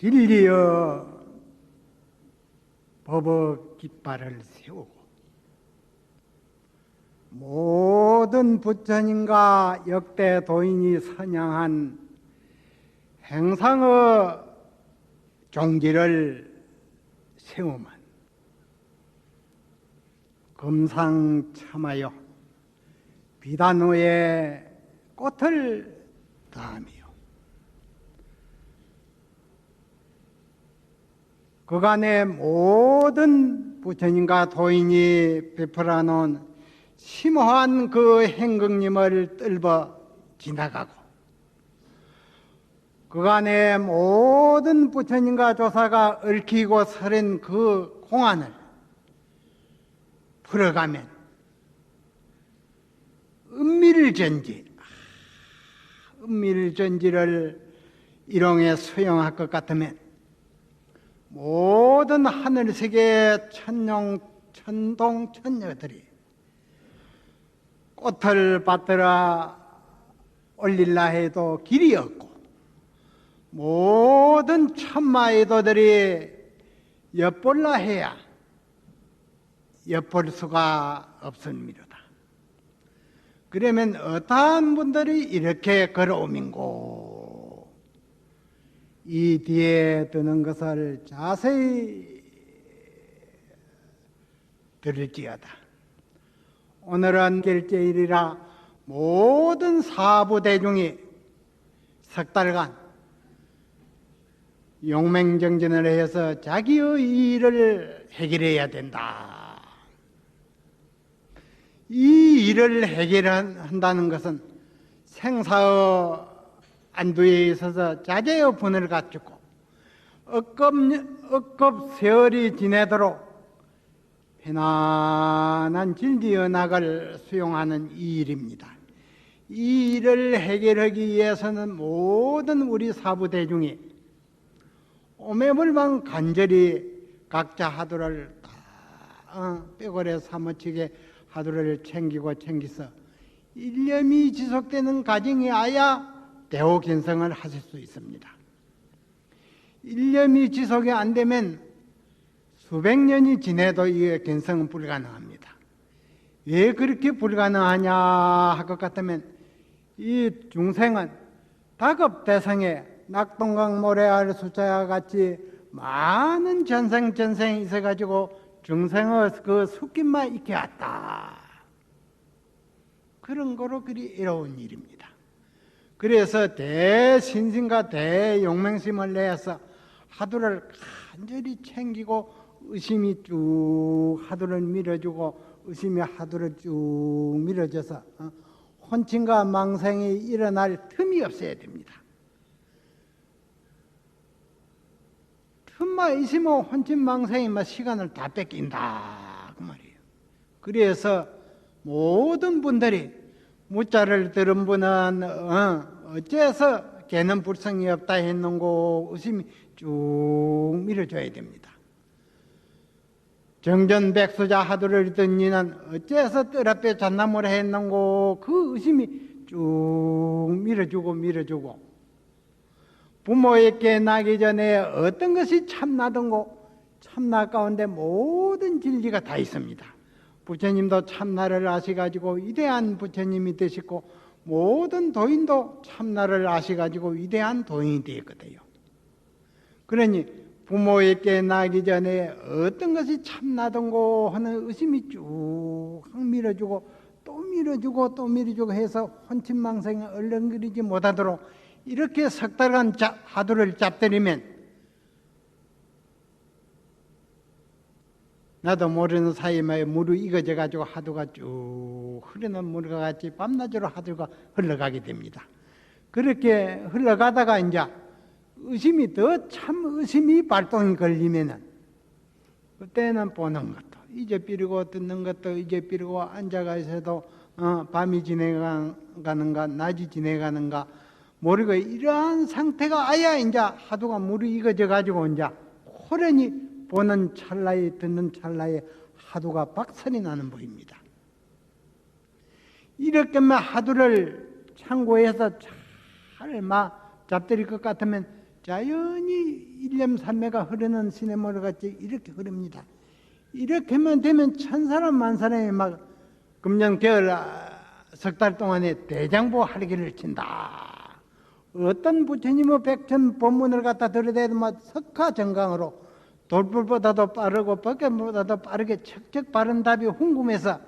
진리여 법의 깃발을 세우고 모든 부처님과 역대 도인이 선양한 행상의 종기를 세우면 금상첨하여 비단후에 꽃을 다하며 그간의 모든 부처님과 도인이 베풀어 놓은 심오한 그 행극림을 뜰버 지나가고 그간의 모든 부처님과 조사가 얽히고 서린 그 공안을 풀어가면 은밀전지를 일용해 수용할 것 같으면 모든 하늘세계 천용 천동 천녀들이 꽃을 받들어 올릴라 해도 길이 없고 모든 천마의도들이 엿볼라 해야 엿볼 수가 없습니다. 그러면 어떠한 분들이 이렇게 걸어오민고 이 뒤에 드는 것을 자세히 들을지어다. 오늘은 결제일이라 모든 사부대중이 석 달간 용맹정진을 해서 자기의 일을 해결해야 된다. 이 일을 해결한다는 것은 생사의 안두에 있어서 자제의 분을 갖추고 억겁 세월이 지내도록 편안한 진리언학을 수용하는 이 일입니다. 이 일을 해결하기 위해서는 모든 우리 사부대중이 오매불망 간절히 각자 하도를 빼고래 사무치게 하도를 챙기서 일념이 지속되는 가정이 아야 대호견성을 하실 수 있습니다. 일념이 지속이 안 되면 수백 년이 지내도 이 견성은 불가능합니다. 왜 그렇게 불가능하냐 할 것 같으면 이 중생은 다급대성에 낙동강 모래알 숫자와 같이 많은 전생이 있어가지고 중생의 그 숙김만 있게 왔다. 그런 거로 그리 어려운 일입니다. 그래서 대신심과 대용맹심을 내서 하두를 간절히 챙기고 의심이 쭉 하두를 밀어주고 의심이 하두를 쭉 밀어줘서 혼침과 망생이 일어날 틈이 없어야 됩니다. 틈만 있으면 혼침 망생이 시간을 다 뺏긴다 그 말이에요. 그래서 모든 분들이 무자를 들은 분은 어째서 걔는 불성이 없다 했는고 의심이 쭉 밀어줘야 됩니다. 정전백수자 하두를 듣는 이는 어째서 뜰 앞에 잣나무를 했는고 그 의심이 쭉 밀어주고 부모에게 나기 전에 어떤 것이 참나든고 참나 가운데 모든 진리가 다 있습니다. 부처님도 참나를 아시가지고 위대한 부처님이 되시고 모든 도인도 참나를 아시가지고 위대한 도인이 되었거든요. 그러니 부모에게 나기 전에 어떤 것이 참나든고 하는 의심이 쭉 밀어주고 또 밀어주고 해서 혼침망생에 얼렁거리지 못하도록 이렇게 석 달간 하두를 잡들이면 나도 모르는 사이에 물이 익어져 가지고 하두가 쭉 흐르는 물과 같이 밤낮으로 하두가 흘러가게 됩니다. 그렇게 흘러가다가 이제 의심이 더 참 의심이 발동이 걸리면은 그때는 보는 것도 잊어버리고 듣는 것도 잊어버리고 앉아가 있어도 밤이 지나가는가 낮이 지나가는가 모르고 이러한 상태가 아야 이제 하두가 물이 익어져 가지고 이제 호련히 보는 찰나에 듣는 찰나에 하두가 박살이 나는 법입니다. 이렇게만 하두를 참고해서 잘 잡들일 것 같으면 자연히 일념삼매가 흐르는 시냇물을 같이 이렇게 흐릅니다. 이렇게만 되면 천사람 만사람이 막 금년 겨울 석 달 동안에 대장보 하리기를 친다. 어떤 부처님의 백천 법문을 갖다 들여대도 막 석하정강으로 돌불보다도 빠르고 벗개보다도 빠르게 척척 바른 답이 궁금해서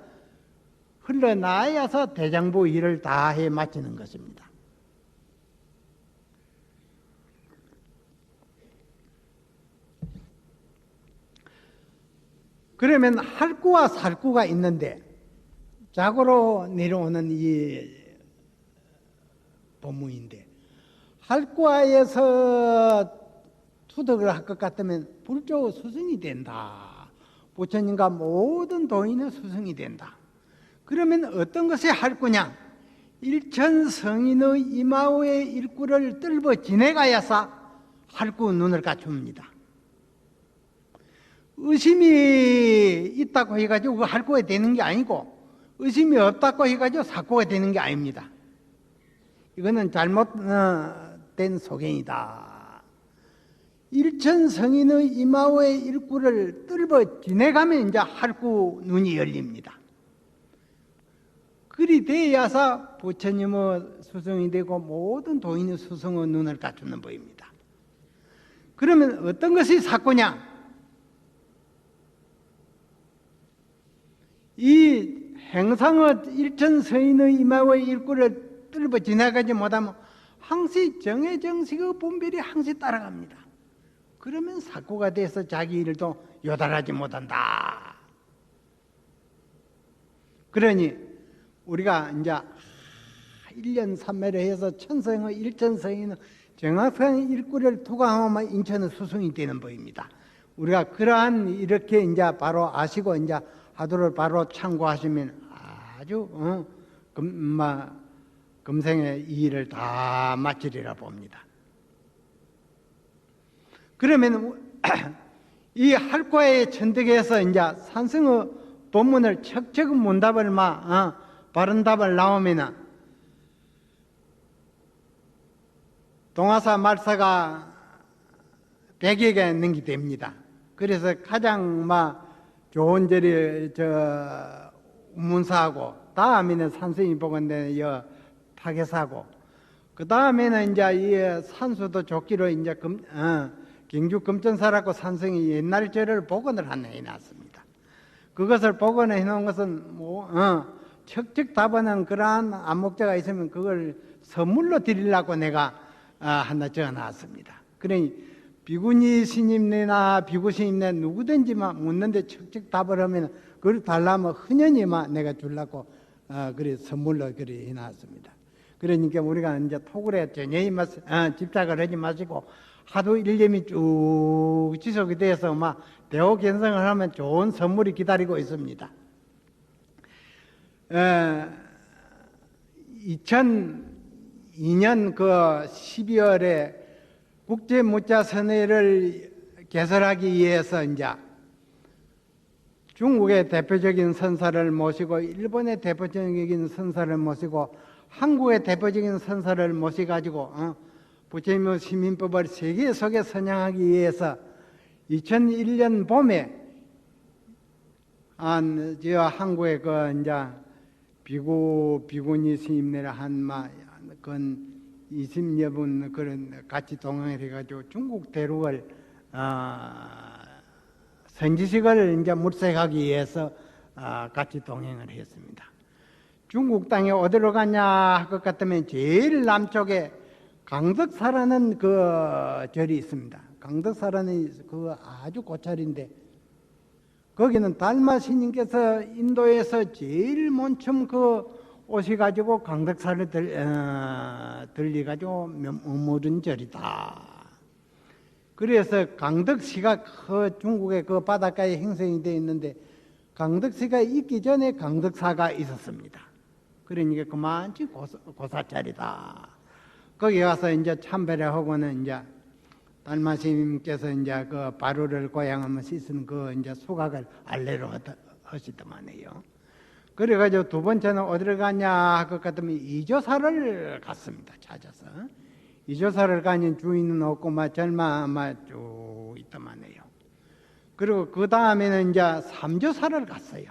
흘러나야서 대장보 일을 다 해 마치는 것입니다. 그러면 할구와 살구가 있는데 자고로 내려오는 이 법문인데, 할구와에서 투덕을 할 것 같으면 불조 스승이 된다. 부처님과 모든 도인의 스승이 된다. 그러면 어떤 것이 할구냐? 일천성인의 이마의 일구를 뜰버 지내가야사 할구 눈을 갖춥니다. 의심이 있다고 해가지고 그 할구가 되는 게 아니고, 의심이 없다고 해가지고 사고가 되는 게 아닙니다. 이거는 잘못된 소견이다. 일천성인의 이마의 일구를 뜰버 지내가면 이제 할구 눈이 열립니다. 그리 되어야사 부처님의 수성이 되고 모든 도인의 수성의 눈을 갖추는 법입니다. 그러면 어떤 것이 사고냐? 이 행상의 일천성인의 이마의 일구를 뜰버 지나가지 못하면 항시 정해정식의 분별이 항시 따라갑니다. 그러면 사고가 돼서 자기 일도 요달하지 못한다. 그러니 우리가 이제 1년 3매를 해서 천성의 일천성인의 정확한 일구를 투강하면 인천의 수승이 되는 법입니다. 우리가 그러한 이렇게 이제 바로 아시고 이제 하도를 바로 참고하시면 아주 금생의 이 일을 다 마치리라 봅니다. 그러면 이 할과의 천덕에서 이제 산성의 본문을 척척 문답을 바른 답을 나오면은 동화사 말사가 100여개 넘게 됩니다. 그래서 가장 좋은 절이 운문사하고, 다음에는 산성이 보건대 타계사고, 그 다음에는 이제 이 산수도 좋기로 이제 경주 금전사라고 산성이 옛날 절을 복원을 하나 해놨습니다. 그것을 복원해 놓은 것은 척척 답하는 그러한 안목자가 있으면 그걸 선물로 드리려고 내가 하나 적어놨습니다. 그러니 비구니 스님네나 비구 스님네 누구든지만 묻는데 척척 답을 하면 그걸 달라면 흔연히만 내가 주려고 그래 선물로 그래 해놨습니다. 그러니까 우리가 이제 토굴에 전혀 집착을 하지 마시고 하도 일념이 쭉 지속이 돼서 대호 견성을 하면 좋은 선물이 기다리고 있습니다. 2002년 그 12월에 국제무자선회를 개설하기 위해서 이제 중국의 대표적인 선사를 모시고 일본의 대표적인 선사를 모시고 한국의 대표적인 선사를 모셔가지고 부처님의 시민법을 세계 속에 선양하기 위해서 2001년 봄에 한국의 이제 비구니 스님네라 건 20여 분 그런 같이 동행을 해가지고 중국 대륙을 선지식을 이제 물색하기 위해서 같이 동행을 했습니다. 중국 땅에 어디로 가냐 할 것 같으면 제일 남쪽에 강덕사라는 그 절이 있습니다. 강덕사라는 그 아주 고찰인데 거기는 달마 스님께서 인도에서 제일 먼처음 오셔가지고 강덕사를 들려가지고 머무른 절이다. 그래서 강덕시가 중국의 그 바닷가에 형성이 되어 있는데 강덕시가 있기 전에 강덕사가 있었습니다. 그러니까 그만치 고사짜리다. 거기 가서 이제 참배를 하고는 이제 달마 스님께서 이제 그 바루를 고양하면 씻은 이제 수각을 알레로 하시더만요. 그래가지고 두 번째는 어디를 가냐 할 것 같으면 이조사를 갔습니다. 찾아서 이조사를 가진 주인은 없고 막 절만 쭉 있더만 해요. 그리고 그 다음에는 이제 삼조사를 갔어요.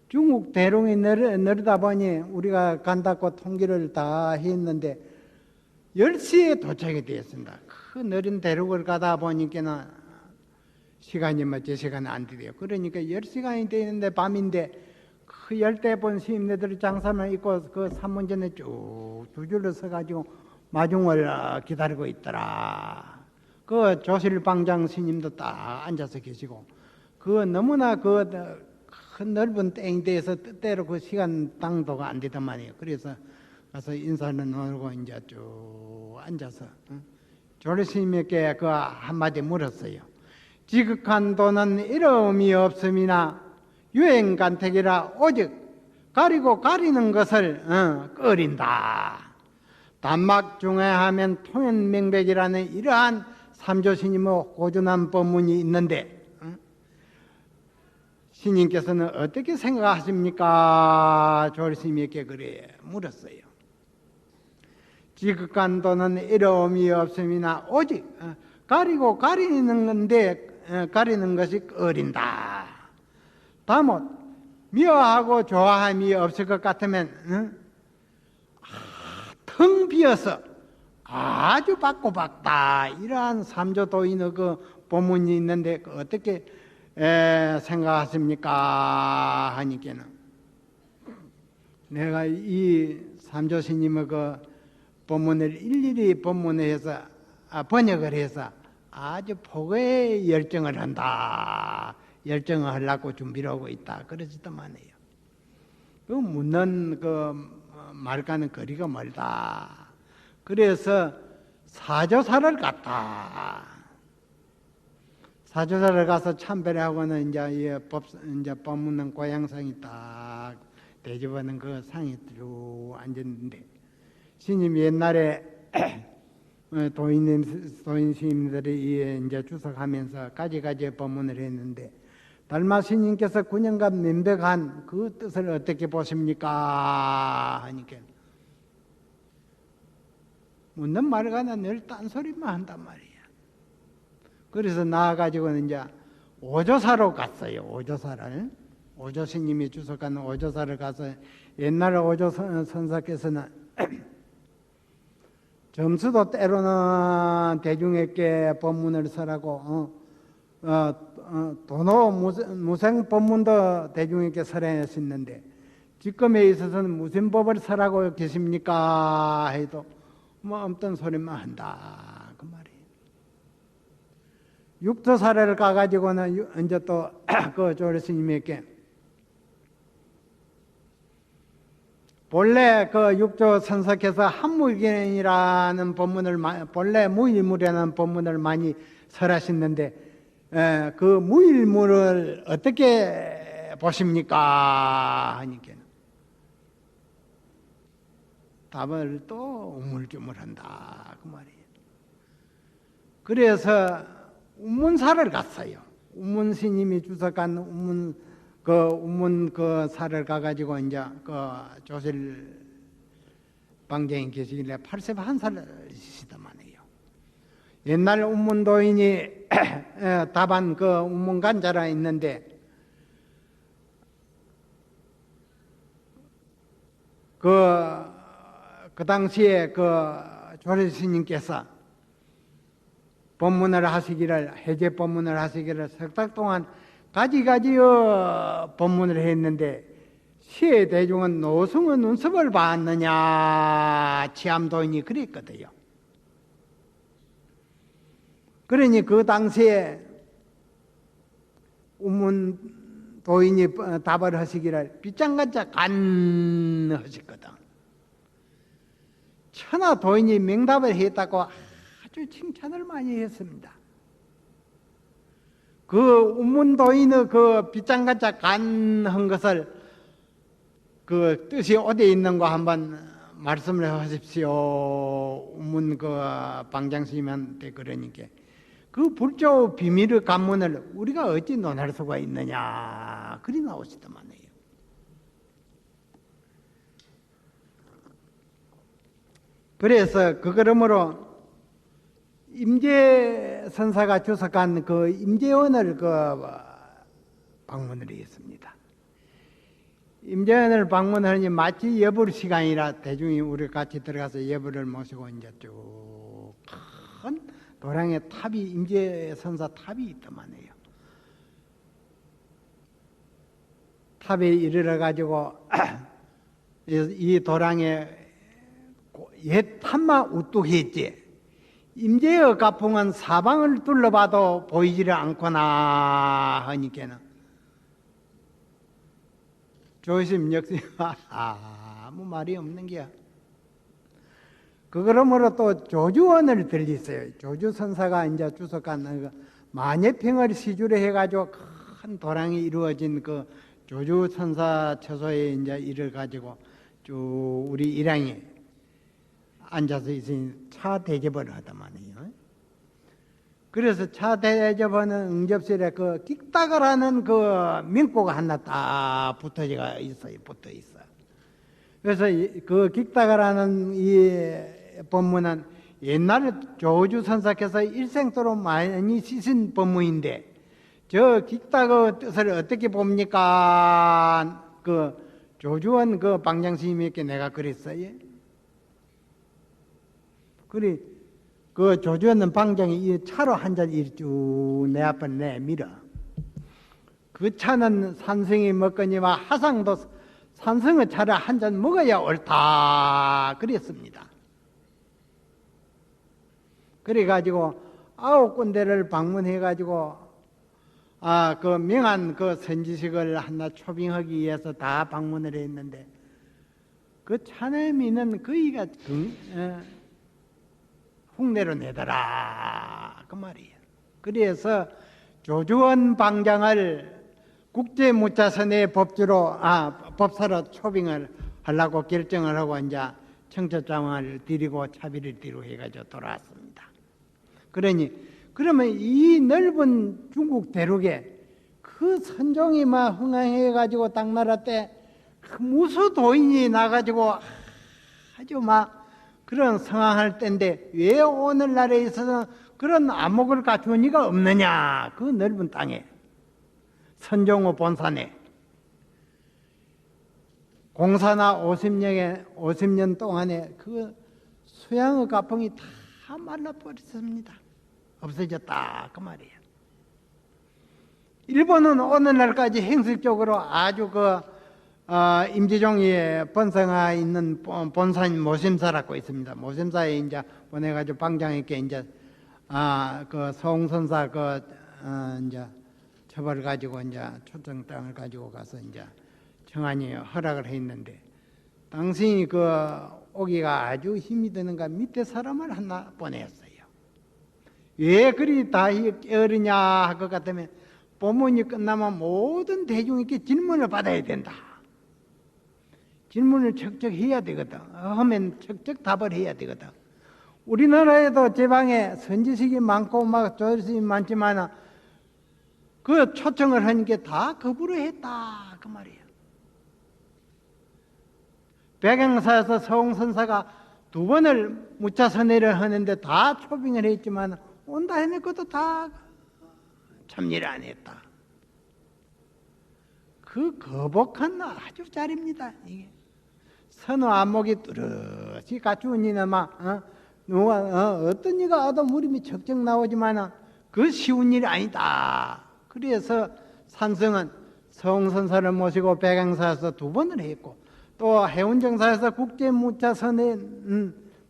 중국 대륙이 내려다 보니 우리가 간다고 통기를 다 했는데 10시에 도착이 되었습니다. 그 느린 대륙을 가다 보니까는 시간이 제 시간은 안 돼요. 그러니까 10시간이 되는데 밤인데 그 열대본 스님네들이 장사만 입고 그 산문전에 쭉 두 줄로 서가지고 마중을 기다리고 있더라. 그 조실방장 스님도 딱 앉아서 계시고 그 너무나 큰 넓은 땡대에서 뜻대로 그 시간 당도가 안 되더만요. 그래서 가서 인사는 나누고 이제 쭉 앉아서 조리 스님에게 그 한마디 물었어요. 지극한 도는 이름이 없음이나 유행간택이라 오직 가리고 가리는 것을 꺼린다. 단막 중에 하면 통연명백이라는 이러한 삼조스님의 고준한 법문이 있는데 스님께서는 어떻게 생각하십니까? 조리스님에게 그래 물었어요. 지극한 도는 이름이 없음이나 오직 가리고 가리는 건데 가리는 것이 꺼린다. 다못 미워하고 좋아함이 없을 것 같으면 텅 비어서 아주 받고받다 이러한 삼조도인의 그 법문이 있는데 어떻게 생각하십니까? 하니까는 내가 이 삼조스님의 그 법문을 일일이 법문해서 번역을 해서 아주 복의 열정을 한다. 열정을 하려고 준비를 하고 있다. 그러지도만 해요. 그 묻는 그 말과는 거리가 멀다. 그래서 사조사를 갔다. 사조사를 가서 참배하고는 이제 법문은 고향상이 딱 대접하는 그 상이 쭉 앉았는데 스님이 옛날에 도인 스님들이 이제 주석하면서 가지가지 법문을 했는데 달마 스님께서 9년간 면백한 그 뜻을 어떻게 보십니까? 하니까 묻는 말과는 늘 딴소리만 한단 말이야. 그래서 나와가지고는 이제 오조사로 갔어요. 오조사를. 오조 스님이 주석하는 오조사를 가서 옛날 오조 선사께서는 점수도 때로는 대중에게 법문을 설하고 도노 무생 법문도 대중에게 설했었는데 지금에 있어서는 무슨 법을 설하고 계십니까? 해도 뭐 없던 소리만 한다 그 말이에요. 육조 사례를 가가지고는 이제 또 그 조리 스님에게 본래 그 육조 선석에서 한무일견이라는 법문을 본래 무일물이라는 법문을 많이 설하셨는데 그 무일물을 어떻게 보십니까? 하니까 답을 또 우물쭈물한다 그 말이에요. 그래서 운문사를 갔어요. 운문스님이 주석한 운문 그 사를 가가지고 이제 그 조실 방쟁이 계시길래 81살이시더만 해요. 옛날 운문도인이 답한 그 운문간자라 있는데 그 당시에 그 조실 스님께서 법문을 하시기를 해제 법문을 하시기를 석 달 동안 가지가지 법문을 했는데 시의 대중은 노승의 눈썹을 봤느냐 치암도인이 그랬거든요. 그러니 그 당시에 운문도인이 답을 하시기를 빗장간자 간 하셨거든. 천하도인이 명답을 했다고 아주 칭찬을 많이 했습니다. 그 운문도인의 그 빗장간자 간 한 것을 그 뜻이 어디에 있는 거 한번 말씀을 하십시오. 운문 그 방장스님한테 그러니까 그 불조 비밀의 관문을 우리가 어찌 논할 수가 있느냐 그리 나오시더만 해요. 그래서 그러므로 임재 선사가 주석한 그 임재원을 방문을 했습니다. 임재원을 방문하니 마치 예불 시간이라 대중이 우리 같이 들어가서 예불을 모시고 이제 쭉 큰 도량의 탑이 임재 선사 탑이 있더만 해요. 탑에 이르러 가지고 이 도량에 옛 탑만 우뚝했지. 임재의 가풍은 사방을 둘러봐도 보이지를 않거나 하니까는 조심 역시 아무 말이 없는 게야. 그러므로 또 조주원을 들리세요. 조주 선사가 이제 주석한 만예평을 시주를 해가지고 큰 도량이 이루어진 그 조주 선사 처소에 이제 이를 가지고 쭉 우리 일양이 앉아서 있으니 차 대접을 하더만요. 그래서 차 대접하는 응접실에 그 끽다글 하는 그 민꼬가 하나 딱 붙어 있어. 그래서 그 끽다글 하는 이 법문은 옛날에 조주 선사께서 일생도록 많이 쓰신 법문인데, 저 끽다그 뜻을 어떻게 봅니까? 그 조주원 그 방장스님에게 내가 그랬어요. 그래, 그 조주원 방장이 이 차로 한 잔 쭉 내 앞에 내밀어. 그 차는 산성이 먹거니와 하상도 산성의 차를 한 잔 먹어야 옳다. 그랬습니다. 그래가지고 9군데를 방문해가지고 그 명한 그 선지식을 하나 초빙하기 위해서 다 방문을 했는데 그 차내미는 거의가 흉내로 내더라 그 말이에요. 그래서 조주원 방장을 국제무자선의 법사로 초빙을 하려고 결정을 하고 이제 청첩장을 드리고 차비를 드리고 해가지고 돌아왔습니다. 그러면 이 넓은 중국 대륙에 그 선종이 막 흥행해가지고 당나라 때 그 무수 도인이 나가지고 아주 막 그런 성황할 때인데 왜 오늘날에 있어서 그런 안목을 갖춘 이가 없느냐. 그 넓은 땅에 선종의 본산에 공사나 50년 동안에 그 수양의 가풍이 다 말라버렸습니다. 없어졌다 그 말이에요. 일본은 오늘날까지 행실적으로 아주 임지종이 번성하 있는 본산 모심사라고 있습니다. 모심사에 이제 보내가지고 방장에게 이제 그 서홍선사 이제 처벌을 가지고 이제 초청 땅을 가지고 가서 이제 청안이 허락을 했는데 당신이 오기가 아주 힘이 드는가 밑에 사람을 하나 보냈어요. 왜 그리 다 깨어르냐 할 것 같으면 법문이 끝나면 모든 대중에게 질문을 받아야 된다. 질문을 척척 해야 되거든. 하면 척척 답을 해야 되거든. 우리나라에도 제방에 선지식이 많고 막 조지식이 많지만 그 초청을 하니까 다 거부를 했다 그 말이에요. 백양사에서 서홍선사가 2번을 무차선회를 하는데 다 초빙을 했지만 온다 해놓고도 다 참여를 안 했다. 그 거복한 아주 잘입니다. 이게 선호 안목이 뚜렷이 갖추은 이는 누가 어떤 이가 와도 무림이 척척 나오지만 그 쉬운 일이 아니다. 그래서 산성은 서홍선사를 모시고 백양사에서 2번을 했고 또 해운정사에서 국제무차선회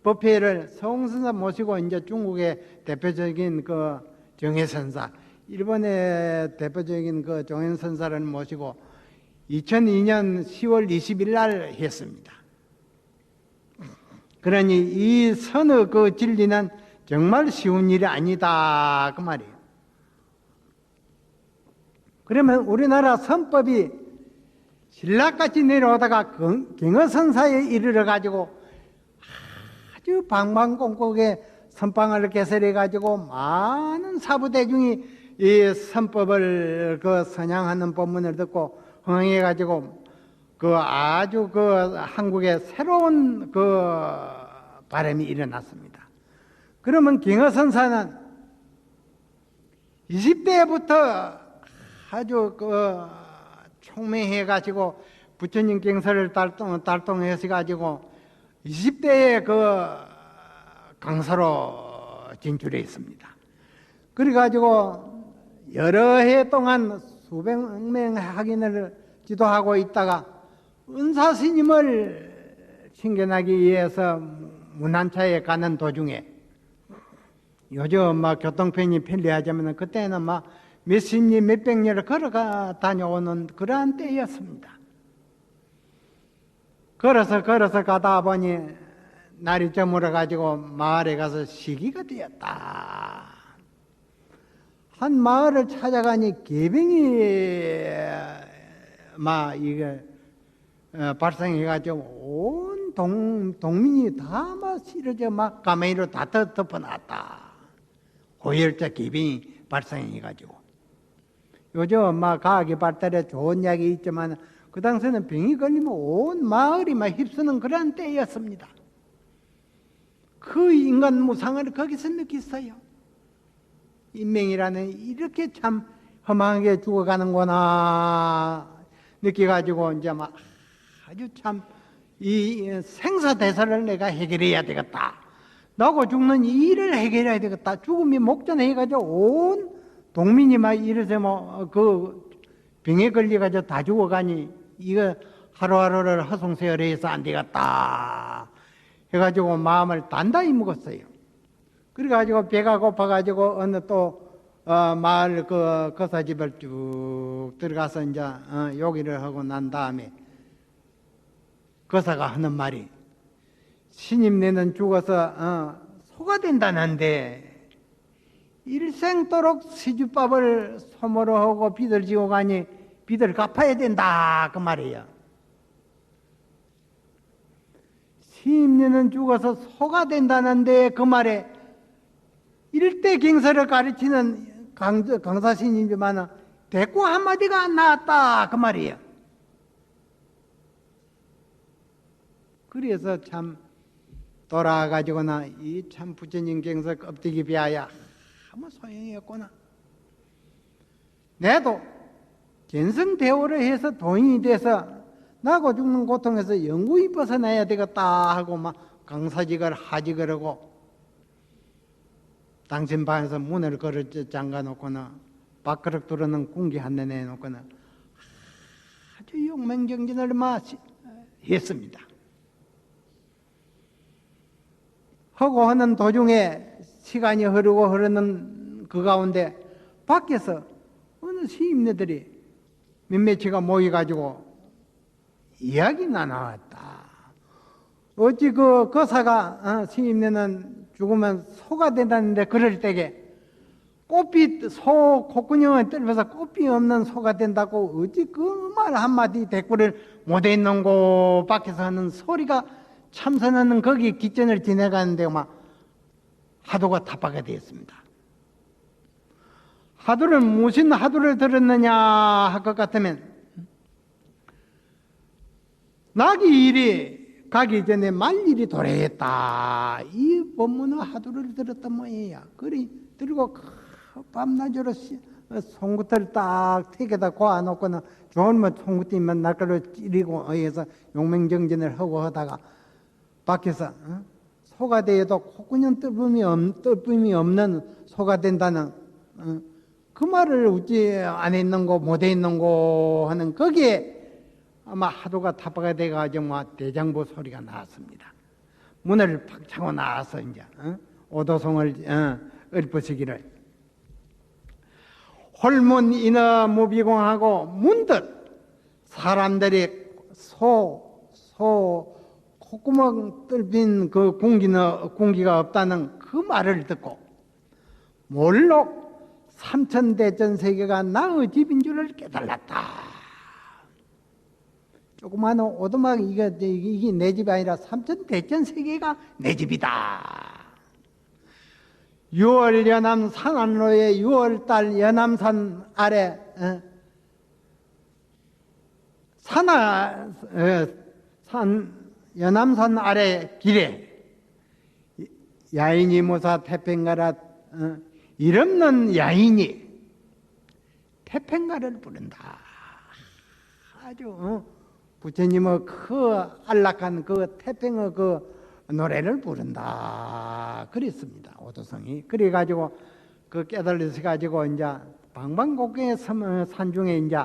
법회를 서홍선사 모시고 이제 중국의 대표적인 그 정해선사, 일본의 대표적인 그 정해선사를 모시고 2002년 10월 20일 날 했습니다. 그러니 이 선의 그 진리는 정말 쉬운 일이 아니다 그 말이에요. 그러면 우리나라 선법이 신라까지 내려오다가 경허선사에 이르러 가지고 아주 방방곡곡에 선방을 개설해 가지고 많은 사부대중이 이 선법을 선양하는 법문을 듣고 흥해 가지고 아주 한국의 새로운 바람이 일어났습니다. 그러면 경허선사는 20대부터 아주 총명해가지고 부처님 경서를 달동해서 20대에 강사로 진출했습니다. 그래가지고 여러 해 동안 수백 명의 학인을 지도하고 있다가 은사스님을 신견하기 위해서 문안차에 가는 도중에, 요즘 교통편이 편리하자면 그때는 몇십 리 몇백 리를 걸어가 다녀오는 그러한 때였습니다. 걸어서 가다 보니 날이 저물어가지고 마을에 가서 시기가 되었다. 한 마을을 찾아가니 개병이 발생해가지고 온 동민이 다 실어져 가마니로 다 덮어놨다. 고열자 개병이 발생해가지고. 요즘 과학이 발달해 좋은 약이 있지만 그 당시에는 병이 걸리면 온 마을이 휩쓰는 그런 때였습니다. 그 인간 무상을 거기서 느꼈어요. 인명이라는 이렇게 참 험하게 죽어가는구나 느껴가지고 이제 아주 참 이 생사대사를 내가 해결해야 되겠다. 나고 죽는 이 일을 해결해야 되겠다. 죽음이 목전해가지고 온 동민이 이래서 그 병에 걸려가지고 다 죽어가니 이거 하루하루를 허송세월해서 안 되겠다 해가지고 마음을 단단히 먹었어요. 그래가지고 배가 고파가지고 어느 또 마을 거사집을 쭉 들어가서 이제 요기를 하고 난 다음에 거사가 하는 말이, 스님 내는 죽어서 소가 된다는데 일생도록 시주밥을 소모로 하고 빚을 지고 가니 빚을 갚아야 된다 그 말이에요. 스님 내는 죽어서 소가 된다는데 그 말에 일대 경서를 가르치는 강사스님이지만 대꾸 한마디가 안 나왔다 그 말이에요. 그래서 참 돌아가지고나 이 참 부처님 경서 껍데기 비하야 아무 소용이 없구나. 내도 견성대오를 해서 도인이 돼서 나고 죽는 고통에서 영구히 벗어나야 되겠다 하고 강사직을 하직을 하고 당신 방에서 문을 걸어 잠가 놓거나 밥그릇 들어는 공기 한 대 내놓거나 아주 용맹정진을 했습니다. 하고 하는 도중에 시간이 흐르는 그 가운데 밖에서 어느 시인네들이 몇몇이가 모여가지고 이야기가 나왔다. 어찌 그 거사가 시인네는 죽으면 소가 된다는데 그럴 때게 소 콧구녕을 뚫어서 꽃이 없는 소가 된다고 어찌 그 말 한마디 대꾸를 못했는고 밖에서 하는 소리가 참선하는 거기 기전을 지내가는데 하도가 타파가 되었습니다. 하도를 무슨 하도를 들었느냐 할 것 같으면 낙이 일이 가기 전에 말일이 도래했다. 이 법문의 하도를 들었단 모양이야. 그리 들고 밤낮으로 송구털 딱 택에다 고아놓고는 좋은 송구띠만 날가로 찌르고 해서 용맹정진을 하고 하다가 밖에서 소가 되어도 콧구녕 뜰품이 없는 소가 된다는 그 말을 어찌 안 했는고 못 했는고 하는 거기에 아마 하도가 타파가 돼가지고 대장보 소리가 나왔습니다. 문을 팍 차고 나와서 이제 오도송을 읊으시기를 홀문 인어 무비공하고 문득 사람들이 콧구멍 뚫린 그 공기가 없다는 그 말을 듣고 몰록 삼천대천세계가 나의 집인 줄을 깨달았다. 조그마한 오두막 이게 내 집이 아니라 삼천대천세계가 내 집이다. 6월 연암 산안로에 6월달 연암산 아래 연암산 아래 길에 야인이 모사 태평가라 이름없는 야인이 태평가를 부른다. 아주 부처님의 그 안락한 그 태평의 그 노래를 부른다. 그랬습니다. 오도성이. 그래가지고 그 깨달으셔 가지고 이제 방방곡곡의 산중에 이제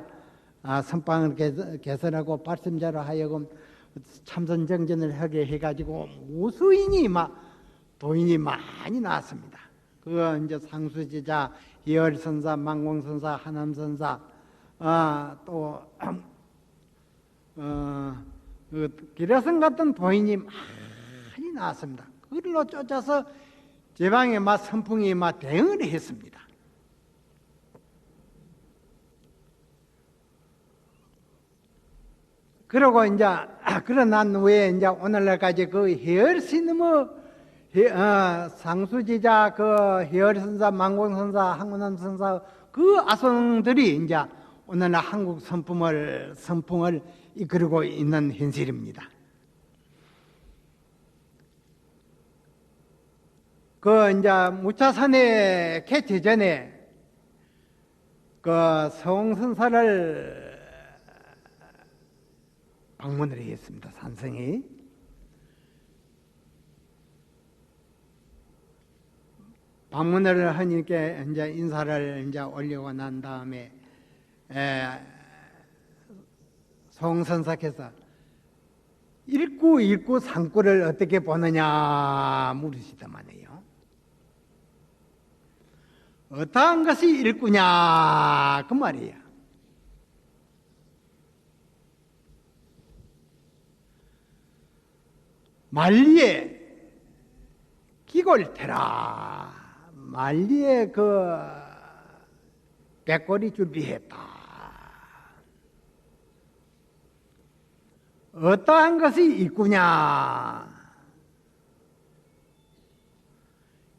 선방을 개설하고 발심자로 하여금 참선 정전을 하게 해가지고 무수인이 도인이 많이 나왔습니다. 그 이제 상수지자, 예열선사, 망공선사, 하남선사, 또 그 기라성 같은 도인이 많이 나왔습니다. 그걸로 쫓아서 제방에 선풍이 대응을 했습니다. 그러고 이제 그러난 후에 이제 오늘날까지 그 해열스님의 상수지자, 그 해열선사, 망공선사, 항문암선사 그 아성들이 이제 오늘날 한국 선풍을 이끌고 있는 현실입니다. 그 이제 무차선에 개최 전에 그 서홍선사를 방문을 했습니다. 산성이. 방문을 하니까 이제 인사를 이제 올리고 난 다음에 서홍선사께서 일구 상구를 어떻게 보느냐 물으시더만요. 어떠한 것이 일구냐 그 말이에요. 만리에 기골태라. 만리에 그 백골이 준비했다. 어떠한 것이 있구냐.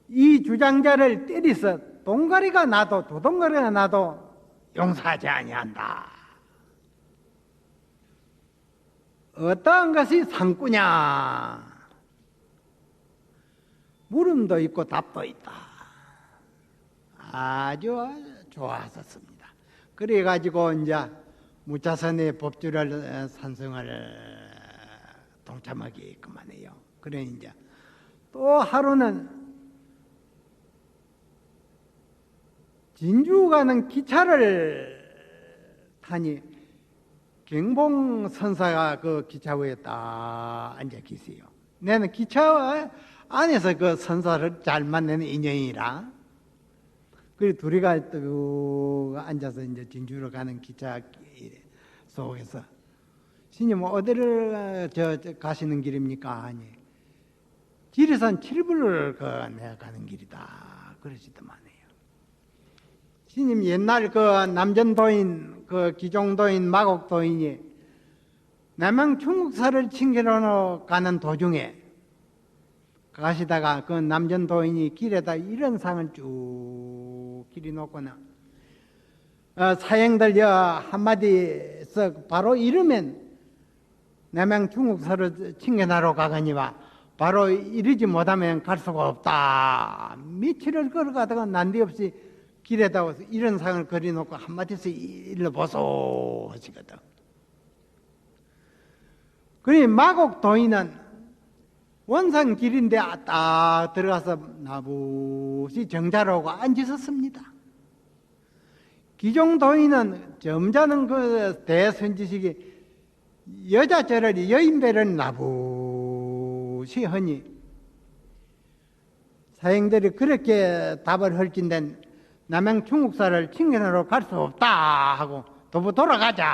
이 주장자를 때리서 동가리가 나도 두 동가리가 나도 용서하지 아니한다. 어떠한 것이 상구냐. 물음도 있고 답도 있다. 아주 좋았었습니다. 그래가지고 이제 무차선의 법주를 산성을 동참하게 그만해요. 그래 이제 또 하루는 진주 가는 기차를 타니 경봉 선사가 그 기차 위에 딱 앉아 계세요. 나는 기차 안에서 그 선사를 잘 만나는 인연이라. 그리고 둘이가 또 앉아서 이제 진주로 가는 기차 속에서 스님 어디를 가시는 길입니까? 하니 지리산 7불을 내가 가는 길이다. 그러시더만요. 스님 옛날 그 남전도인 그 기종도인 마곡도인이 남양 중국사를 챙기러 가는 도중에 가시다가 그 남전도인이 길에다 이런 상을 쭉 길이 놓거나 사행들 한마디 썩 바로 이르면 남양 중국사를 챙겨나러 가거니와 바로 이르지 못하면 갈 수가 없다. 며칠을 걸어가다가 난데없이 길에다 와서 이런 상을 그려놓고 한마디씩 일러보소 하시거든. 그러니 마곡도인은 원상 길인데 딱 들어가서 나부시 정자로고 앉으셨습니다. 기종도인은 점잖은 그 대선지식이 여자 절을 여인배를 나부시 하니 사행들이 그렇게 답을 할진된 남양 중국사를 칭견하러 갈 수 없다 하고 도부 돌아가자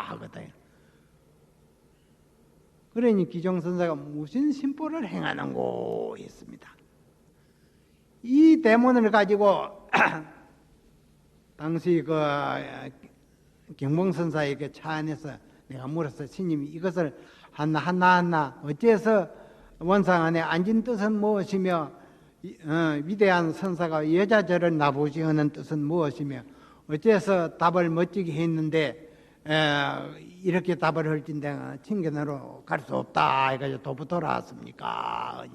하거든. 그러니 기종선사가 무슨 심보를 행하는고 했습니다. 이 대문을 가지고 당시 그 경봉선사에게 차 안에서 내가 물었어. 스님이 이것을 하나 어째서 원상 안에 앉은 뜻은 무엇이며 위대한 선사가 여자절을 나부시하는 뜻은 무엇이며 어째서 답을 멋지게 했는데 이렇게 답을 할진데 친견으로 갈 수 없다 해가지고 도부 돌아왔습니까?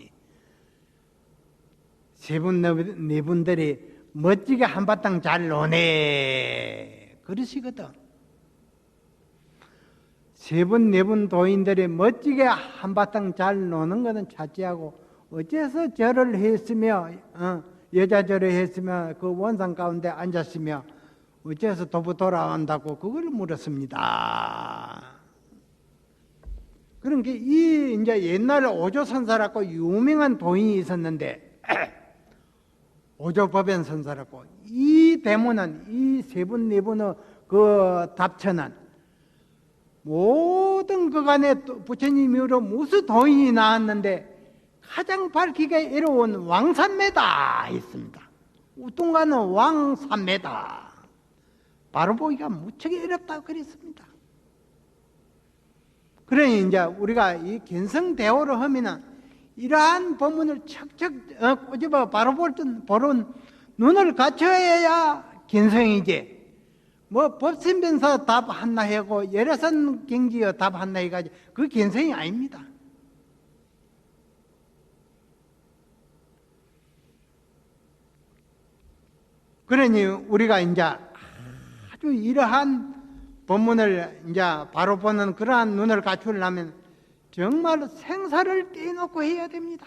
세 분, 네 분들이 멋지게 한바탕 잘 노네. 그러시거든. 세 분, 네 분 도인들이 멋지게 한바탕 잘 노는 것은 차치하고 어째서 절을 했으며 여자 절을 했으며 그 원상 가운데 앉았으며 어째서 도부 돌아온다고 그걸 물었습니다. 그런 게 이제 옛날에 오조선사라고 유명한 도인이 있었는데 오조법연 선사라고 이 대문은 이 세 분 네 분의 그 답처는 모든 그간에 부처님 이후로 무슨 도인이 나왔는데 가장 밝히기 어려운 왕산매다 있습니다. 우뚱가는 왕산매다. 바로 보기가 무척 어렵다고 그랬습니다. 그러니 이제 우리가 이 견성대오를 하면은 이러한 법문을 척척 꼬집어 바로 보는 눈을 갖춰야 견성이지. 뭐 법신변사 답 하나 하고 열애선 경지여 답 하나 해가지고 그 견성이 아닙니다. 그러니 우리가 이제 아주 이러한 법문을 이제 바로 보는 그러한 눈을 갖추려면 정말 생사를 떼놓고 해야 됩니다.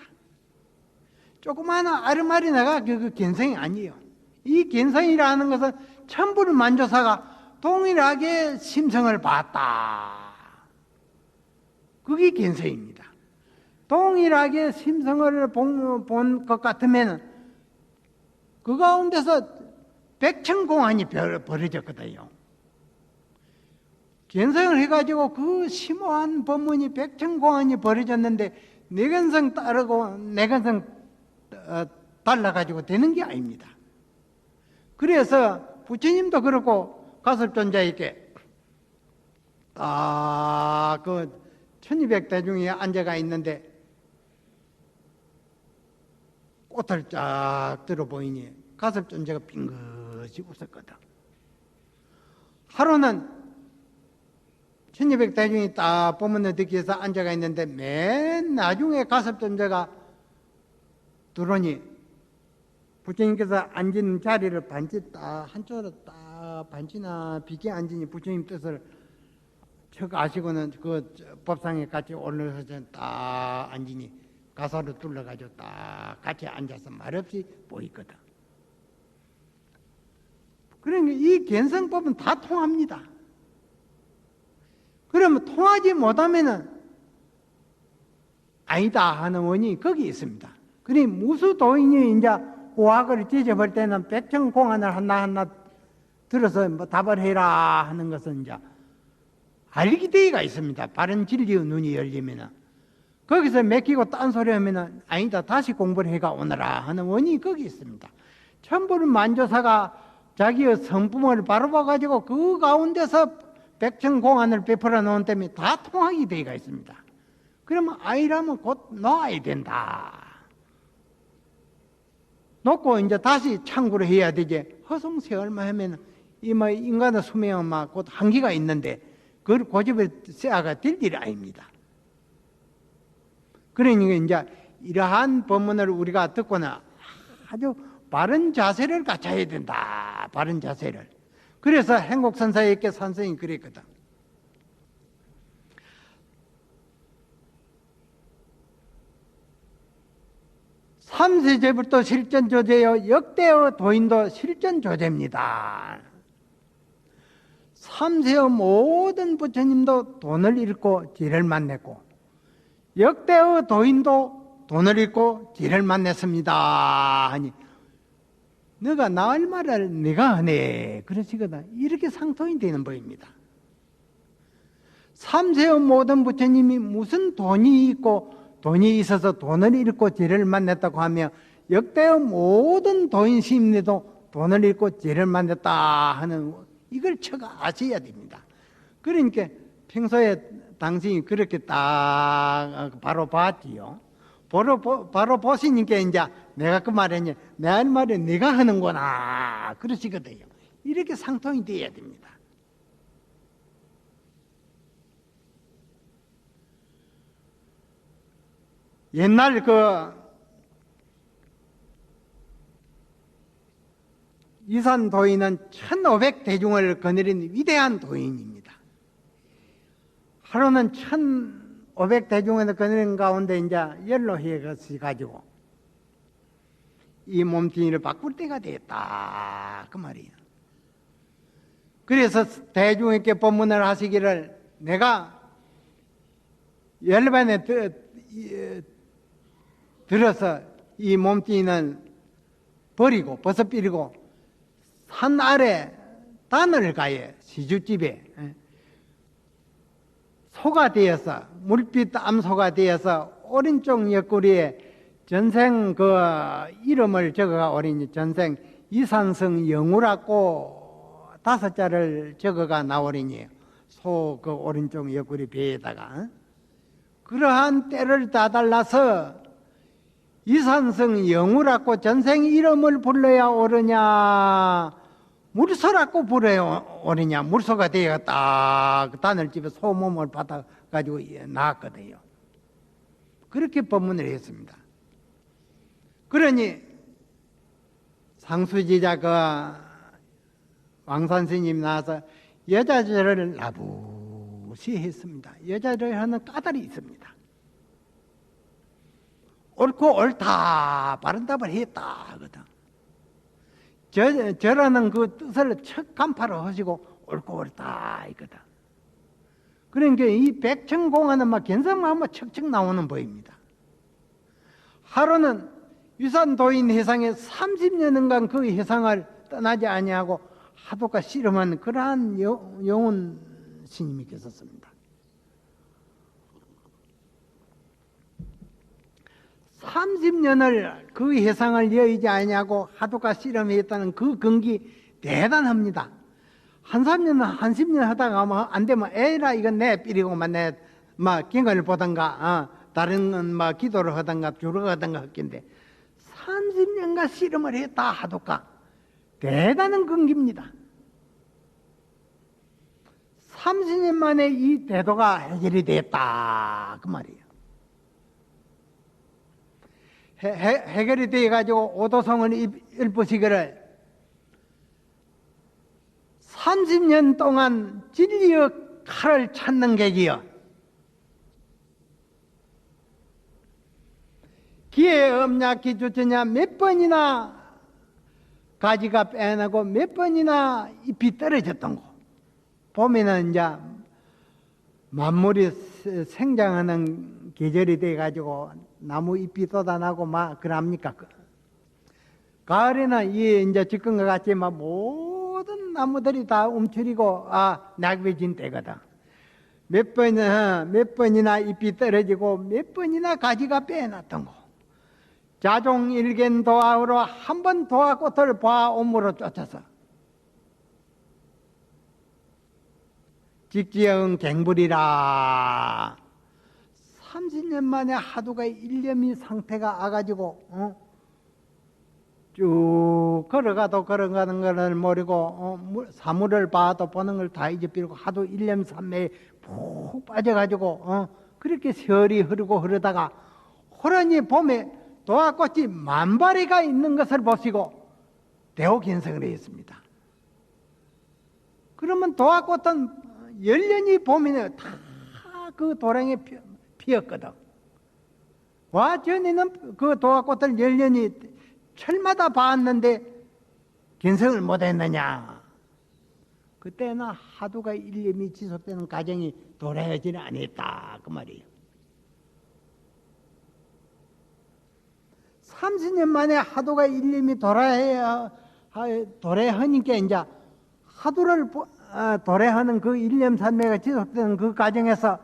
조그마한 아르마리나가 그 견성이 아니에요. 이 견성이라는 것은 천불 만조사가 동일하게 심성을 봤다. 그게 견성입니다. 동일하게 심성을 본 것 같으면 그 가운데서 백천공안이 벌어졌거든요. 견성을 해가지고 그 심오한 법문이 백천공안이 벌어졌는데 내근성 따르고 내근성 달라가지고 되는 게 아닙니다. 그래서 부처님도 그렇고 가섭존자에게 그 1200대중에 앉아가 있는데 꽃을 쫙 들어 보이니 가섭존자가 빙긋이 웃었거든. 하루는 1200대중이 딱 법문을 듣기 위해서 앉아가 있는데 맨 나중에 가섭존자가 들어오니 부처님께서 앉은 자리를 반지 딱 한쪽으로 딱 반지나 비게 앉으니 부처님 뜻을 척 아시고는 그 법상에 같이 올라서서 딱 앉으니 가사로 둘러가지고 딱 같이 앉아서 말없이 보이거든. 그러니까 이 견성법은 다 통합니다. 그러면 통하지 못하면은 아니다 하는 원인이 거기 있습니다. 그러니 무수도인이 이제 고학을 지져볼 때는 백천공안을 하나하나 들어서 뭐 답을 해라 하는 것은 이제 알기대가 있습니다. 바른 진리의 눈이 열리면은 거기서 맡기고 딴소리 하면은 아니다 다시 공부를 해가 오너라 하는 원인이 거기 있습니다. 천불 만조사가 자기의 성품을 바로 봐가지고 그 가운데서 백천공안을 베풀어 놓은 때문에 다 통하게 되어가 있습니다. 그러면 아이라면 곧 놓아야 된다. 놓고 이제 다시 창구를 해야 되지. 허송세 얼마 하면 뭐 인간의 수명은 막 곧 한계가 있는데 그걸 고집에 세아가 될 일이 아닙니다. 그러니까 이제 이러한 법문을 우리가 듣고는 아주 바른 자세를 갖춰야 된다. 바른 자세를. 그래서 행복선사에게 선생이 그랬거든. 삼세제불도 실전조제요 역대의 도인도 실전조제입니다. 삼세의 모든 부처님도 돈을 잃고 지를 만났고 역대의 도인도 돈을 잃고 지를 만났습니다 하니 너가 나을 말을 내가 하네 그러시거든. 이렇게 상통이 되는 법입니다. 삼세의 모든 부처님이 무슨 돈이 있고 돈이 있어서 돈을 잃고 지를 만났다고 하며 역대의 모든 도인 시인들도 돈을 잃고 지를 만났다 하는 이걸 척 아셔야 됩니다. 그러니까 평소에 당신이 그렇게 딱 바로 봤지요. 바로 보시니까 이제 내가 그 말했냐 내 할 말에 네가 하는구나 그러시거든요. 이렇게 상통이 돼야 됩니다. 옛날 이산 도인은 1500대중을 거느린 위대한 도인입니다. 하루는 1500대중을 거느린 가운데 이제 연로해가지고 이 몸뚱이를 바꿀 때가 되었다 그 말이에요. 그래서 대중에게 법문을 하시기를 내가 열반에 들어서 이 몸뚱이는 버리고 벗어버리고 산 아래 단을 가에 시주집에 소가 되어서 물빛 암소가 되어서 오른쪽 옆구리에 전생 그 이름을 적어가 오리니 전생 이산성 영우라고 5자를 적어가 나오리니 소 그 오른쪽 옆구리 배에다가 그러한 때를 다 달라서 이산성 영우라고 전생 이름을 불러야 오르냐 물소라고 불러야 오르냐 물소가 되었다 그 단을집에 소 몸을 받아가지고 나왔거든요. 그렇게 법문을 했습니다. 그러니 상수지자 그 왕산스님 나와서 여자절을 나부시 했습니다. 여자절 하는 까닭이 있습니다. 옳고 옳다 바른 답을 했다 하거든. 저라는 그 뜻을 첫 간파로 하시고 옳고 옳다 이거든. 그러니까 이 백천공안은 막 견성하면 척척 나오는 법입니다. 하루는 유산도인 해상에 30년간 그 해상을 떠나지 아니하고 하도가 씨름한 그러한 영혼 스님이 계셨습니다. 30년을 그 해상을 여의지 아니하고 하도가 씨름했다는 그 근기 대단합니다. 한 3년, 한 10년 하다가 뭐 안 되면 에라 이건 내 삐리고만 내 막 경을 보던가 다른 막 기도를 하던가 주를 하던가 했긴데 30년간 씨름을 했다 하도가 대단한 근기입니다. 30년 만에 이 대도가 해결이 됐다 그 말이에요. 해결이 돼가지고 오도성을 읊으시기를 30년 동안 진리의 칼을 찾는 객이여 기에 없냐 기주쩌냐 몇 번이나 가지가 빼내고 몇 번이나 잎이 떨어졌던 거 보면은 이제 만물이 생장하는 계절이 돼가지고 나무 잎이 쏟아나고 막 그럽니까? 가을에는 이 이제 지금과 같이 막 모든 나무들이 다 움츠리고 낙비진 때거든. 몇 번이나 잎이 떨어지고 몇 번이나 가지가 빼놨던 거. 자종일견 도화로 한 번 도화꽃을 봐옴으로 쫓아서 직지영 갱불이라 30년 만에 하도가 일념이 상태가 아가지고 쭉 걸어가도 걸어가는 것을 모르고 사물을 봐도 보는 걸 다 잊어버리고 하도 일념 삼매에 푹 빠져가지고 그렇게 세월이 흐르다가 호련히 봄에 도화꽃이 만발이가 있는 것을 보시고 대호견성을 했습니다. 그러면 도화꽃은 열년이 봄이네 다 그 도량에 피었거든. 와 전에는 그 도화꽃을 열년이 철마다 봤는데 견성을 못했느냐. 그때는 하도가 일념이 지속되는 과정이 도래하지는 않았다 그 말이에요. 30년 만에 하도가 일념이 도래하니까 이제 하도를 도래하는 그 일념 산매가 지속되는 그 과정에서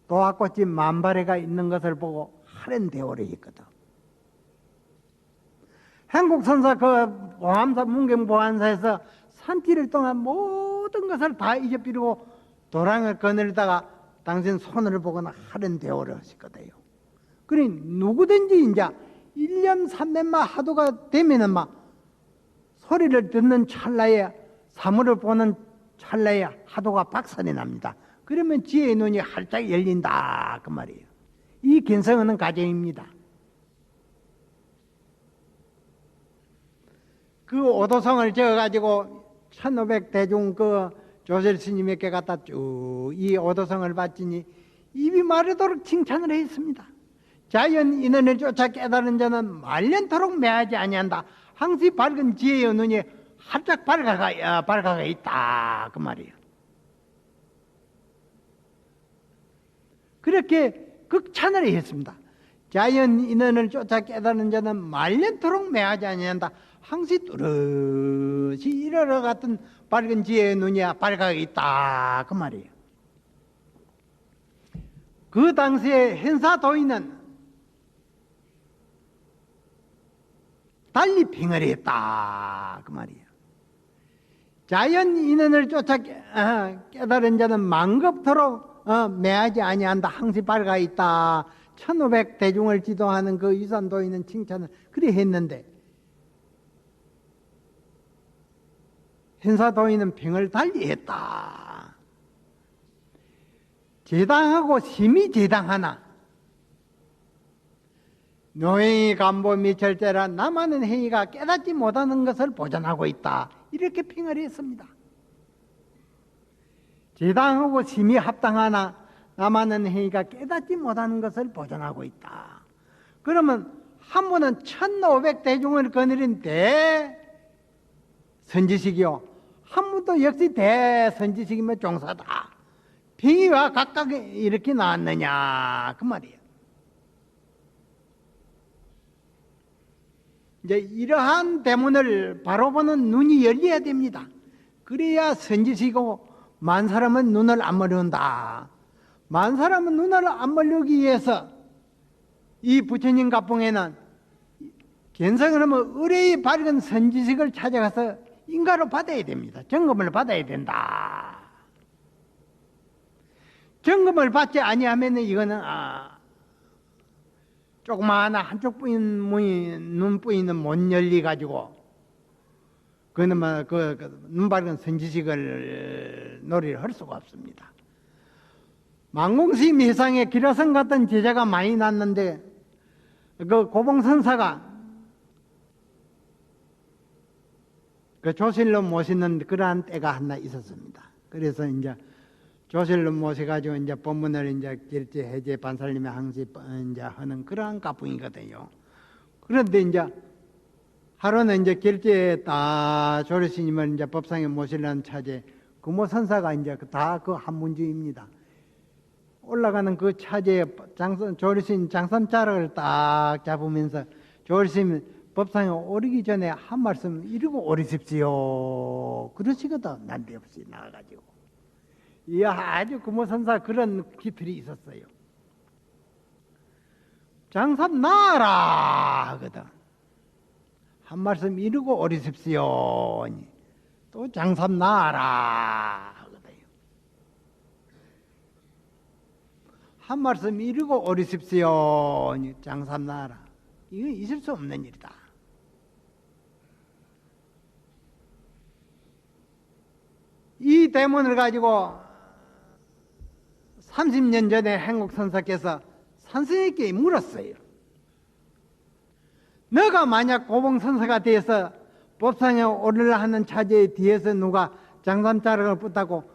도화꽃이 만발해가 있는 것을 보고 할인대오를 했거든. 한국선사 그 보암사 문경보안사에서 3일을 동안 모든 것을 다 잊어버리고 도랑을 거느리다가 당신 손을 보거나 할인대오를 하셨거든요. 그러니 누구든지 이제 1년 3년만 하도가 되면은 막 소리를 듣는 찰나에 사물을 보는 찰나에 하도가 박살이 납니다. 그러면 지혜의 눈이 활짝 열린다 그 말이에요. 이 견성하는 과정입니다. 그 오도성을 지어가지고 1500대중 그 조실 스님에게 갖다 쭉 이 오도성을 바치니 입이 마르도록 칭찬을 했습니다. 자연 인연을 쫓아 깨달은 자는 말년토록 매하지 아니한다. 항시 밝은 지혜의 눈이 활짝 밝아가 있다. 그 말이에요. 그렇게 극찬을 했습니다. 자연 인연을 쫓아 깨달은 자는 말년토록 매하지 아니한다. 항시 뚜렷이 이르러 같은 밝은 지혜의 눈이 밝아가 있다. 그 말이에요. 그 당시에 hen사도인은 달리 핑을 했다. 그 말이에요. 자연 인연을 쫓아 깨달은 자는 만급토록 매하지 아니한다. 항시 밝아 있다. 1500대중을 지도하는 그 유산도인은 칭찬을 그리 했는데 hen사도인은 핑을 달리 했다. 제당하고 심히 제당하나 노행이 간보 미철제라 남하는 행위가 깨닫지 못하는 것을 보전하고 있다. 이렇게 핑을 했습니다. 제당하고 심히 합당하나 남하는 행위가 깨닫지 못하는 것을 보전하고 있다. 그러면 한 분은 1500대중을 거느린 대선지식이요, 한 분도 역시 대선지식이면 종사다. 핑이와 각각 이렇게 나왔느냐 그 말이에요. 이제 이러한 대문을 바로 보는 눈이 열려야 됩니다. 그래야 선지식이고 만 사람은 눈을 안 멀린다. 만 사람은 눈을 안 멀리기 위해서 이 부처님 가풍에는 견성을 하면 의뢰의 밝은 선지식을 찾아가서 인가로 받아야 됩니다. 점검을 받아야 된다. 점검을 받지 아니하면 이거는 조그마한 한쪽 눈뿌이는 못 열리 가지고 그는 눈 밝은 선지식을 놀이를 할 수가 없습니다. 만공시 미상에 기라성 같은 제자가 많이 났는데 그 고봉선사가 그 조실로 모시는 그러한 때가 하나 있었습니다. 그래서 이제 조실로 모셔가지고 이제 법문을 이제 결제 해제 반살림의 항시 이제 하는 그러한 가풍이거든요. 그런데 이제 하루는 이제 결제에 딱 조르스님을 이제 법상에 모시려는 차제 금호선사가 이제 다 그 한문주입니다. 올라가는 그 차제에 조르스님 장삼자락을 딱 잡으면서 조르스님 법상에 오르기 전에 한 말씀 이러고 오르십시오. 그러시거든. 난데없이 나와가지고. 이야, 아주 금호선사 그런 기틀이 있었어요. 장삼 나아라 하거든. 한 말씀 이루고 오르십시오. 또 장삼 나아라 하거든요. 한 말씀 이루고 오르십시오. 장삼 나아라. 이건 있을 수 없는 일이다. 이 대문을 가지고 30년 전에 행국선사께서 산스님께 물었어요. 너가 만약 고봉선사가 돼서 법상에 오르려 하는 차제에 뒤에서 누가 장삼자락을 붙다고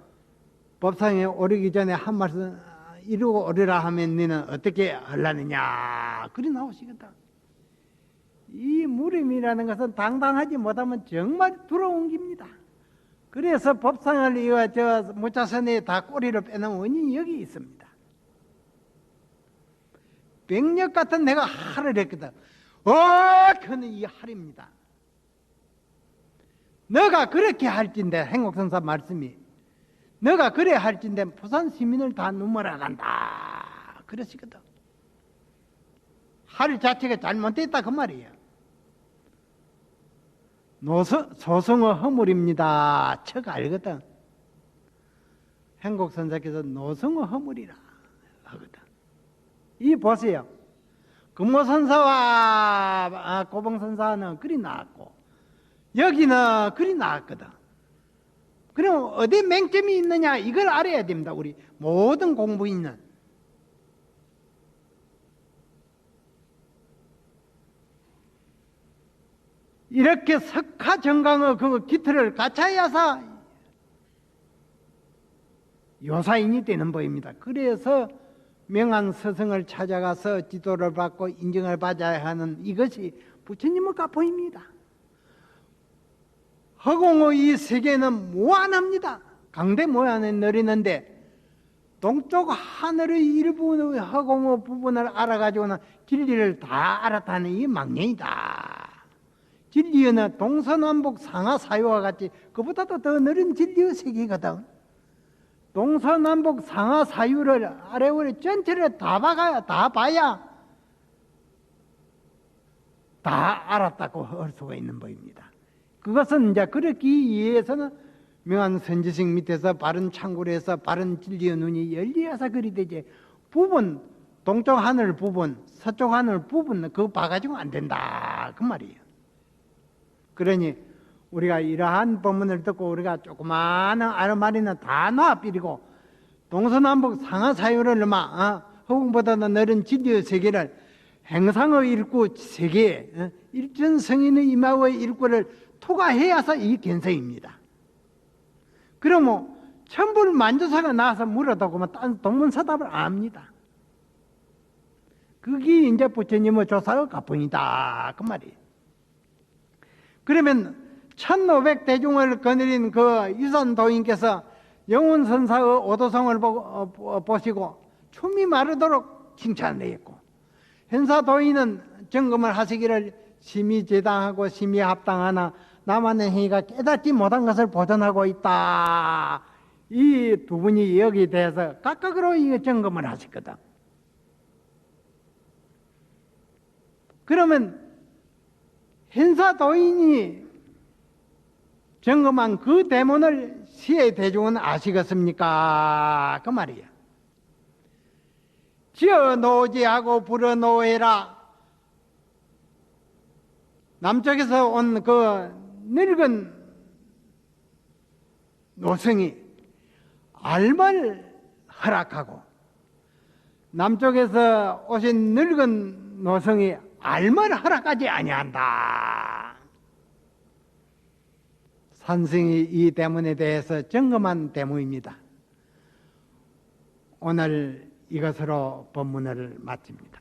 법상에 오르기 전에 한 말씀 이루고 오르라 하면 너는 어떻게 하려느냐 그리 나오시거든. 이 물음이라는 것은 당당하지 못하면 정말 두려운 겁니다. 그래서 법상을 이거 저 무자선에 다 꼬리를 빼는 원인이 여기 있습니다. 백력 같은 내가 할을 했거든. 그는 이 할입니다. 너가 그렇게 할진대, 행옥선사 말씀이 너가 그래 할진대 부산 시민을 다 눈물어 간다 그러시거든. 할 자체가 잘못됐다 그 말이에요. 소승의 허물입니다. 척 알거든. 행곡선사께서 노승의 허물이라 하거든. 이 보세요. 금호선사와 고봉선사는 그리 나왔고 여기는 그리 나왔거든. 그럼 어디 맹점이 있느냐 이걸 알아야 됩니다. 우리 모든 공부인은. 이렇게 석가정강의 그 기틀을 갖춰야사 요사인이 되는 법입니다. 그래서 명한 스승을 찾아가서 지도를 받고 인정을 받아야 하는 이것이 부처님의 가포입니다. 허공의 이 세계는 무한합니다. 강대 무한에 내리는데 동쪽 하늘의 일부의 허공의 부분을 알아가지고는 진리를 다 알았다는 이 망령이다. 진리는 동서남북 상하사유와 같이 그보다도 더 느린 진리의 세계거든. 동서남북 상하사유를 아래로 전체를 다 봐야 다 알았다고 할 수가 있는 법입니다. 그것은 이제 그렇기 위해서는 명한 선지식 밑에서 바른 창구를 해서 바른 진리의 눈이 열려서 그리 되지, 부분 동쪽 하늘 부분 서쪽 하늘 부분 그거 봐가지고 안 된다 그 말이에요. 그러니 우리가 이러한 법문을 듣고 우리가 조그마한 아르마리는 다 놔버리고 동서남북 상하사유를 허공보다는 넓은 진리의 세계를 행상의 일구 세계에 일전성인의 이마의 일구를 투과해야서 이 견성입니다. 그러면 천불 만조사가 나와서 물어도 그만 동문서답을 안 합니다. 그게 이제 부처님의 조사의 가풍이다 그 말이에요. 그러면 1500대중을 거느린 그 유산도인께서 영운선사의 오도성을 보시고 춤이 마르도록 칭찬을 했고, 현사도인은 점검을 하시기를 심히 제당하고 심히 합당하나 나만의 행위가 깨닫지 못한 것을 보존하고 있다. 이 두 분이 여기에 대해서 각각으로 이 점검을 하셨거든. 그러면 현사도인이 점검한 그 대문을 시의 대중은 아시겠습니까? 그 말이야. 지어 노지하고 불어 노해라. 남쪽에서 온 그 늙은 노성이 알을 허락하고, 남쪽에서 오신 늙은 노성이 알을 허락하지 아니한다. 산승이 이 대문에 대해서 점검한 대문입니다. 오늘 이것으로 법문을 마칩니다.